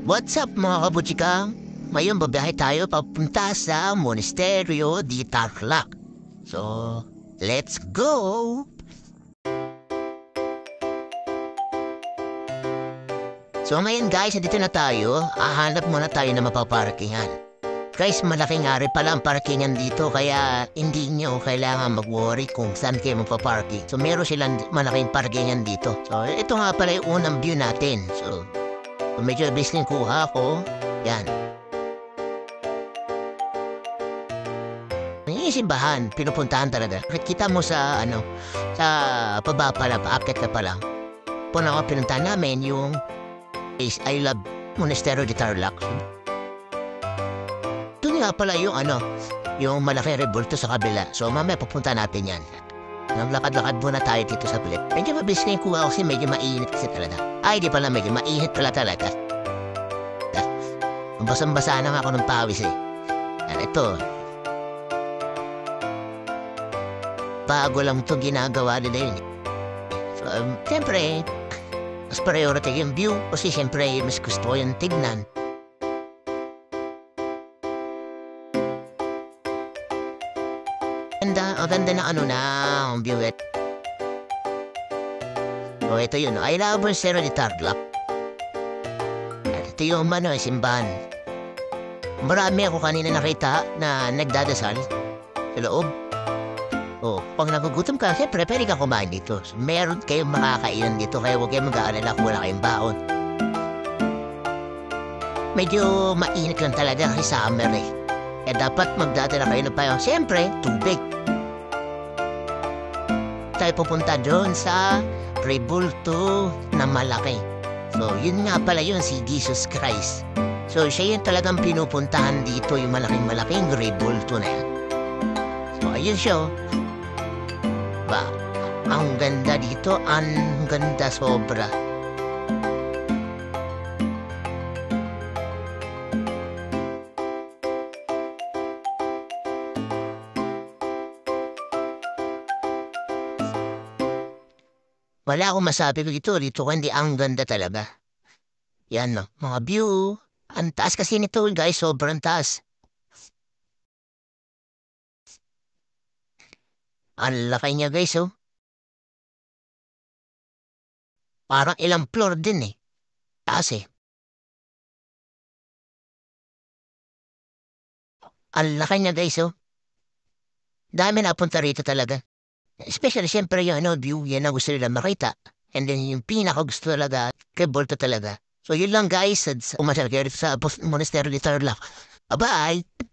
What's up mga kabuchika? Ngayon babiyahe tayo papunta sa Monasterio di Tarlac. So, let's go! So ngayon guys, dito na tayo. Hahanap muna tayo na mapaparkingan. Guys, malaking ari pala ang parkingan dito kaya hindi nyo kailangan mag-worry kung saan kayo mapaparking. So meron silang malaking parkingan dito. So ito nga pala yung unang view natin. So medyo bilis ng kuha ko. Yan. Yung simbahan, pinupuntahan talaga. Kita mo sa sa paba pala, paakit na pala. Puna ko pinuntahan namin yung I Love Monasterio de Tarlac. Doon nga pala yung yung malaki rebulto sa kabila. So mamaya pupunta natin yan. Naglakad-lakad muna tayo dito sa pilit. Medyo mabilis na yung kuha kasi medyo mainit kasi talaga. Ay, di pala medyo mainit pala talaga. Basang-basa na nga ako ng pawis eh. Yan, ito. Bago lang ito ginagawa nila yun. So, siyempre, mas priority yung view kasi siyempre mas gusto ko yung tignan. Ganda na na ang view it. So ito yun, I Love Monasterio de Tarlac. At ito yung simbahan. Marami ako kanina nakita na nagdadasal sa loob. Oh, pag nagugutom ka, siyempre pwede ka kumain dito. So, meron kayong makakainan dito kaya huwag kayong mag-aalala kung wala kayong baon. Medyo mainit lang talaga kasi summer eh. Kaya dapat magdadala kayo ng payo. Siyempre, tubig. Tayo pupunta doon sa rebulto na malaki. So, yun nga pala yun, si Jesus Christ. So, siya yun talagang pinupuntahan dito, yung malaking rebulto na yan. So, ayun siya. Ba, ang ganda dito, ang ganda sobra. Wala akong masabi dito kundi ang ganda talaga. Yan no, mga view. Ang taas kasi nito guys, sobrang taas. Ang laki niya guys oh. Parang ilang floor din eh. Taas eh. Ang laki niya guys oh. Dami napunta rito talaga. Especially siyempre yung view, yan ang gusto nila makita. And then yung pinaka gusto talaga, kay Volta talaga. So yun lang guys, umasyal kayo sa Monasterio de Tarlac. Bye-bye!